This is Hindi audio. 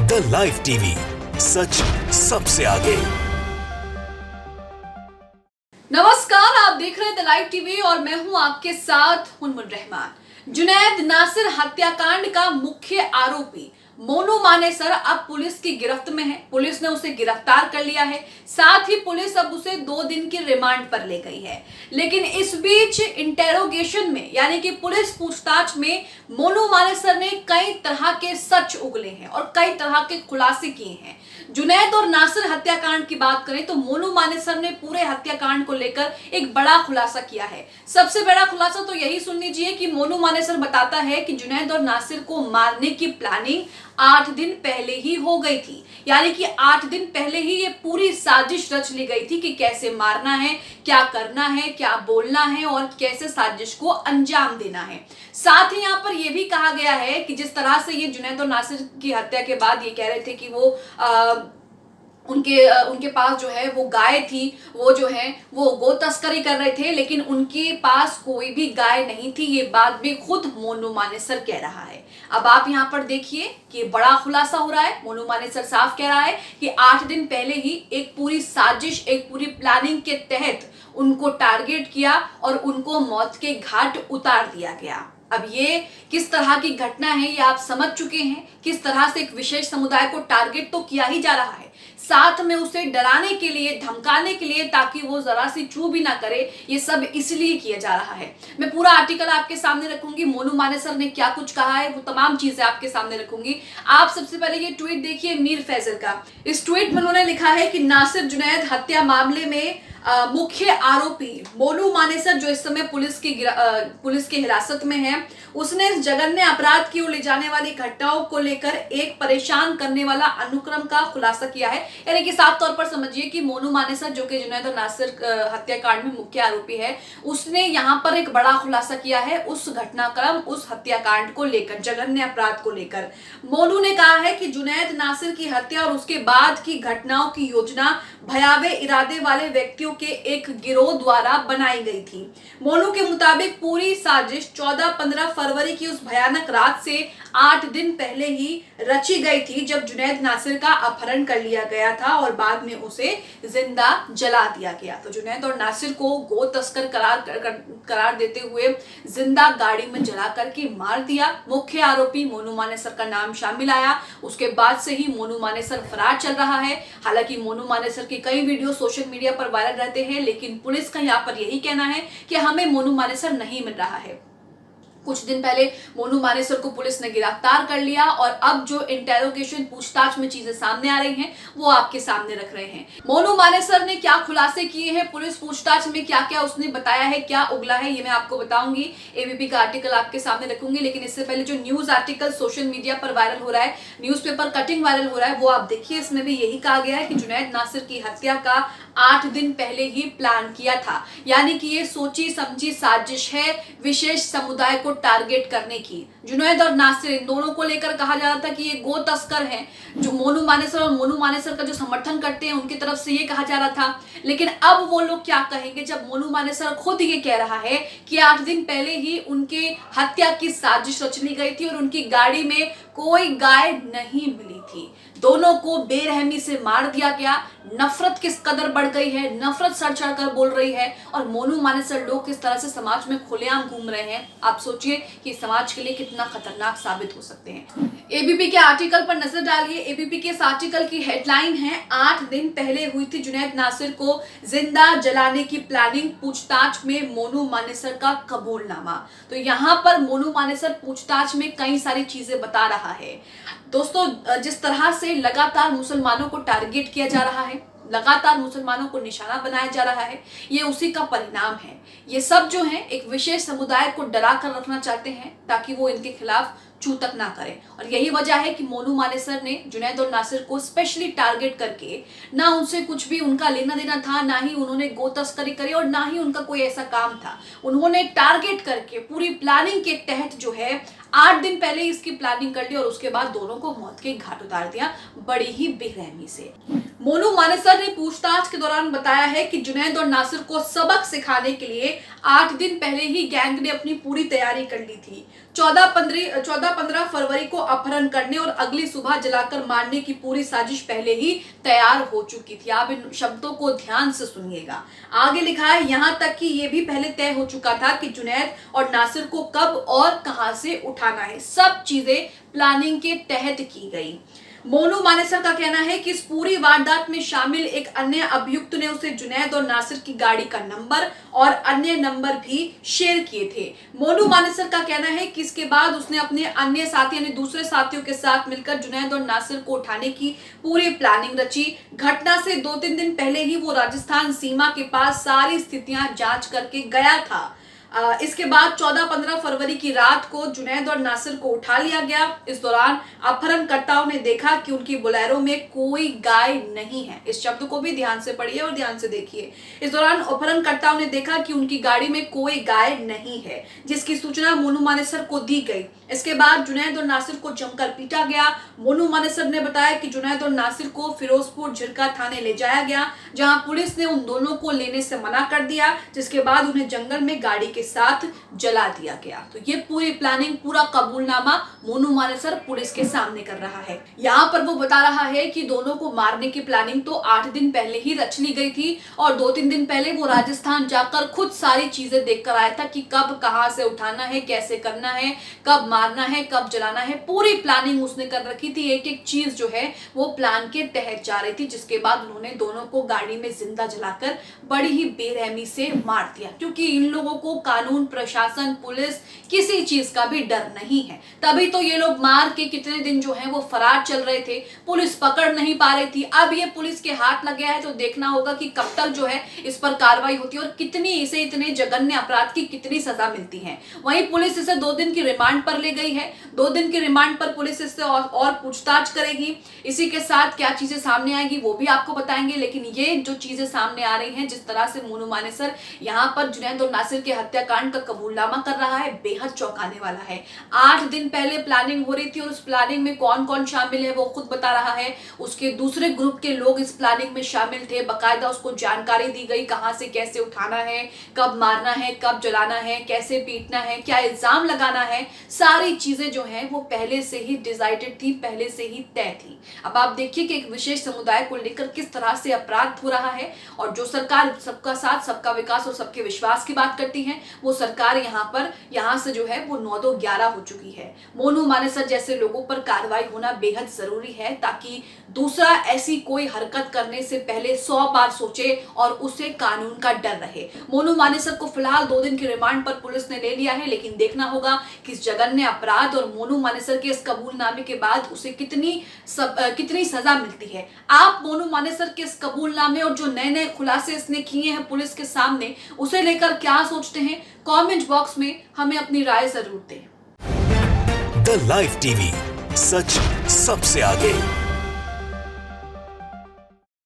द लाइव टीवी, सच सबसे आगे। नमस्कार, आप देख रहे हैं द लाइव टीवी और मैं हूं आपके साथ मुनमुन रहमान। जुनैद नासिर हत्याकांड का मुख्य आरोपी मोनू मानेसर अब पुलिस की गिरफ्त में है। पुलिस ने उसे गिरफ्तार कर लिया है। साथ ही पुलिस अब उसे 2 दिन की रिमांड पर ले गई है। लेकिन इस बीच इंटेरोगेशन में यानी कि पुलिस पूछताछ में मोनू मानेसर ने कई तरह के सच उगले हैं और कई तरह के खुलासे किए हैं। जुनैद और नासिर हत्याकांड की बात करें तो मोनू मानेसर ने पूरे हत्याकांड को लेकर एक बड़ा खुलासा किया है। सबसे बड़ा खुलासा तो यही सुन लीजिए कि मोनू मानेसर बताता है कि जुनैद और नासिर को मारने की प्लानिंग 8 दिन पहले ही हो गई थी। यानी कि 8 दिन पहले ही ये पूरी साजिश रच ली गई थी कि कैसे मारना है, क्या करना है, क्या बोलना है और कैसे साजिश को अंजाम देना है। साथ ही यहाँ पर यह भी कहा गया है कि जिस तरह से ये जुनैद और नासिर की हत्या के बाद ये कह रहे थे कि वो उनके पास जो है वो गाय थी, वो जो है वो गो तस्करी कर रहे थे, लेकिन उनके पास कोई भी गाय नहीं थी। ये बात भी खुद मोनू मानेसर कह रहा है। अब आप यहाँ पर देखिए कि बड़ा खुलासा हो रहा है। मोनू मानेसर साफ कह रहा है कि 8 दिन पहले ही एक पूरी साजिश, एक पूरी प्लानिंग के तहत उनको टारगेट किया और उनको मौत के घाट उतार दिया गया। अब ये किस तरह की घटना है ये आप समझ चुके हैं। किस तरह से एक विशेष समुदाय को टारगेट तो किया ही जा रहा है, साथ में उसे डराने के लिए, धमकाने के लिए, ताकि वो जरा सी चू भी ना करे। ये सब इसलिए किया जा रहा है। मैं पूरा आर्टिकल आपके सामने रखूंगी। मोनू मानेसर ने क्या कुछ कहा है वो तमाम चीजें आपके सामने रखूंगी। आप सबसे पहले ये ट्वीट देखिए मीर फैजल का। इस ट्वीट में उन्होंने लिखा है कि नासिर जुनैद हत्या मामले में मुख्य आरोपी मोनू मानेसर जो इस समय पुलिस की हिरासत में है, उसने इस जघन्य अपराध की ओर ले जाने वाली घटनाओं को लेकर एक परेशान करने वाला अनुक्रम का खुलासा किया है। यानी कि साफ तौर पर समझिए कि मोनू मानेसर जो कि जुनैद और नासिर हत्याकांड में मुख्य आरोपी है, उसने यहाँ पर एक बड़ा खुलासा किया है उस घटनाक्रम, उस हत्याकांड को लेकर, जघन्य अपराध को लेकर। मोनू ने कहा है कि जुनैद नासिर की हत्या और उसके बाद की घटनाओं की योजना भयावह इरादे वाले व्यक्तियों के एक गिरोह द्वारा बनाई गई थी। मोनू के मुताबिक पूरी साजिश 14-15 फरवरी की उस भयानक रात से 8 दिन पहले ही रची गई थी, जब जुनैद नासिर का अपहरण कर लिया गया था और बाद में उसे जिंदा जला दिया गया। तो जुनैद और नासिर को गो तस्कर करार देते हुए जिंदा गाड़ी में जला करके मार दिया। मुख्य आरोपी मोनू मानेसर का नाम शामिल आया। उसके बाद से ही मोनू मानेसर फरार चल रहा है। हालांकि मोनू मानेसर के कई वीडियो सोशल मीडिया पर वायरल रहते हैं, लेकिन पुलिस का यहाँ पर यही कहना है कि हमें मोनू मानेसर नहीं मिल रहा है। कुछ दिन पहले मोनू मानेसर को पुलिस ने गिरफ्तार कर लिया और अब जो इंटेरोगेशन, पूछताछ में चीजें सामने आ रही हैं वो आपके सामने रख रहे हैं। मोनू मानेसर ने क्या खुलासे किए हैं, पुलिस पूछताछ में क्या क्या उसने बताया है, क्या उगला है, ये मैं आपको बताऊंगी। एबीपी का आर्टिकल आपके सामने रखूंगी, लेकिन इससे पहले जो न्यूज आर्टिकल सोशल मीडिया पर वायरल हो रहा है, न्यूज़पेपर कटिंग वायरल हो रहा है, वो आप देखिए। इसमें भी यही कहा गया है कि जुनैद नासिर की हत्या का 8 दिन पहले ही प्लान किया था। यानी कि ये सोची समझी साजिश है विशेष समुदाय को टारगेट करने की। जुनैद और नासिर, इन दोनों को लेकर कहा जा रहा था कि ये गो तस्कर हैं, जो मोनू मानेसर और मोनू मानेसर का जो समर्थन करते हैं उनकी तरफ से ये कहा जा रहा था। लेकिन अब वो लोग क्या कहेंगे जब मोनू मानेसर खुद ये कह रहा है कि 8 दिन पहले ही उनके हत्या की साजिश रच ली गई थी और उनकी गाड़ी में कोई गाय नहीं मिली थी। दोनों को बेरहमी से मार दिया गया। नफरत किस कदर बढ़ गई है, नफरत सड़ चढ़ कर बोल रही है और मोनू मानेसर लोग किस तरह से समाज में खुलेआम घूम रहे हैं। आप सोचिए कि समाज के लिए कितना खतरनाक साबित हो सकते हैं। एबीपी के आर्टिकल पर नजर डालिए। एबीपी के इस आर्टिकल की हेडलाइन है, 8 दिन पहले हुई थी जुनैद नासिर को जिंदा जलाने की प्लानिंग, पूछताछ में मोनू मानेसर का कबूलनामा। तो यहाँ पर मोनू मानेसर पूछताछ में कई सारी चीजें बता रहा है। दोस्तों, जिस तरह से लगातार मुसलमानों को टारगेट किया जा रहा है, लगातार मुसलमानों को निशाना बनाया जा रहा है, ये उसी का परिणाम है। ये सब जो है एक विशेष समुदाय को डरा कर रखना चाहते हैं ताकि वो इनके खिलाफ चू तक ना करें। और यही वजह है कि मोनू मानेसर ने जुनैद और नासिर को स्पेशली टारगेट करके, ना उनसे कुछ भी उनका लेना देना था, ना ही उन्होंने गो तस्करी करी और ना ही उनका कोई ऐसा काम था। उन्होंने टारगेट करके पूरी प्लानिंग के तहत जो है 8 दिन पहले इसकी प्लानिंग कर ली और उसके बाद दोनों को मौत के घाट उतार दिया, बड़ी ही बेरहमी से। मोनू मानेसर ने पूछताछ के दौरान बताया है कि जुनैद और नासिर को सबक सिखाने के लिए 8 दिन पहले ही गैंग ने अपनी पूरी तैयारी कर ली थी। 14-15 फरवरी को अपहरण करने और अगली सुबह जलाकर मारने की पूरी साजिश पहले ही तैयार हो चुकी थी। आप इन शब्दों को ध्यान से सुनिएगा। आगे लिखा है, यहां तक कि यह भी पहले तय हो चुका था कि जुनैद और नासिर को कब और कहां से उठाना है। सब चीजें प्लानिंग के तहत की गई। मोनू मानेसर का कहना है कि इस पूरी वारदात में शामिल एक अन्य अभियुक्त ने उसे जुनैद और नासिर की गाड़ी का नंबर और अन्य नंबर भी शेयर किए थे। मोनू मानेसर का कहना है कि इसके बाद उसने अपने अन्य साथी यानी दूसरे साथियों के साथ मिलकर जुनैद और नासिर को उठाने की पूरी प्लानिंग रची। घटना से 2-3 दिन पहले ही वो राजस्थान सीमा के पास सारी स्थितियां जांच करके गया था। इसके बाद 14-15 फरवरी की रात को जुनैद और नासिर को उठा लिया गया। इस दौरान अपहरणकर्ताओं ने देखा कि उनकी बोलेरो में कोई गाय नहीं है। इस शब्द को भी ध्यान से पढ़िए और ध्यान से देखिए। इस दौरान अपहरणकर्ताओं ने देखा कि उनकी गाड़ी में कोई गाय नहीं है, जिसकी सूचना मोनू मानेसर को दी गई। इसके बाद जुनैद और नासिर को जमकर पीटा गया। मोनू मानेसर ने बताया कि जुनैद और नासिर को फिरोजपुर झिरका थाने ले जाया गया, जहां पुलिस ने उन दोनों को लेने से मना कर दिया, जिसके बाद उन्हें जंगल में गाड़ी के साथ जला दिया गया। तो ये पूरी प्लानिंग, पूरा कबूलनामा मोनू मानेसर पुलिस के सामने कर रहा है। यहाँ पर वो बता रहा है कि दोनों को मारने की प्लानिंग तो 8 दिन पहले ही रच ली गई थी और 2-3 दिन पहले वो राजस्थान जाकर खुद सारी चीजें देख कर आया था कि कब कहां से उठाना है, कैसे करना है, कब मारना है, कब जलाना है। पूरी प्लानिंग उसने कर रखी थी। एक एक चीज जो है वो प्लान के तहत जा रही थी, जिसके बाद उन्होंने दोनों को गाड़ी में जिंदा जलाकर बड़ी ही बेरहमी से मार दिया, क्योंकि इन लोगों को कानून, प्रशासन, पुलिस किसी चीज का भी डर नहीं है। तभी तो ये लोग मार के कितने दिन जो है वो फरार चल रहे थे, पुलिस पकड़ नहीं पा रही थी। अब ये पुलिस के हाथ लग गया है तो देखना होगा कि कब तक जो है इस पर कार्रवाई होती है और कितनी इसे इतने जघन्य अपराध की कितनी सजा मिलती है। वहीं पुलिस इसे 2 दिन की रिमांड पर ले गई है। 2 दिन की रिमांड पर पुलिस इससे और पूछताछ करेगी। इसी के साथ क्या चीजें सामने आएगी वो भी आपको बताएंगे। लेकिन ये जो चीजें सामने आ रही हैं, जिस तरह से मोनू मानेसर यहाँ पर जुनैद और नासिर के हत्याकांड का कबूलनामा कर रहा है, बेहद चौंकाने वाला है। 8 दिन पहले प्लानिंग हो रही थी और उस प्लानिंग में कौन कौन शामिल है वो खुद बता रहा है। उसके दूसरे ग्रुप के लोग इस प्लानिंग में शामिल थे। बकायदा उसको जानकारी दी गई कहां से कैसे उठाना है, कब मारना है, कब जलाना है, कैसे पीटना है, क्या इल्जाम लगाना है। सारी चीजें जो है वो पहले से ही डिसाइडेड थी, पहले से ही तय थी। अब आप देखिए कि एक विशेष समुदाय को लेकर किस तरह से अपराध हो रहा है और जो सरकार सबका साथ, सबका विकास और सबके विश्वास की बात करती है, वो सरकार यहाँ से जो है वो 9-2-11 हो चुकी है। मोनू मानेसर जैसे लोगों पर कार्रवाई होना बेहद जरूरी है, ताकि दूसरा ऐसी कोई हरकत करने से पहले 100 बार सोचे और उसे कानून का डर रहे। मोनू मानेसर को फिलहाल 2 दिन की रिमांड पर पुलिस ने ले लिया है, लेकिन देखना होगा कि इस जघन्य अपराध और मोनू मानेसर के इस कबूलनामे के बाद उसे कितनी सजा मिलती है। आप मोनू मानेसर के इस कबूलनामे और जो नए खुलासे इसने किए हैं पुलिस के सामने, उसे लेकर क्या सोचते हैं? कमेंट बॉक्स में हमें अपनी राय जरूर दें। द लाइव टीवी, सच सबसे आगे।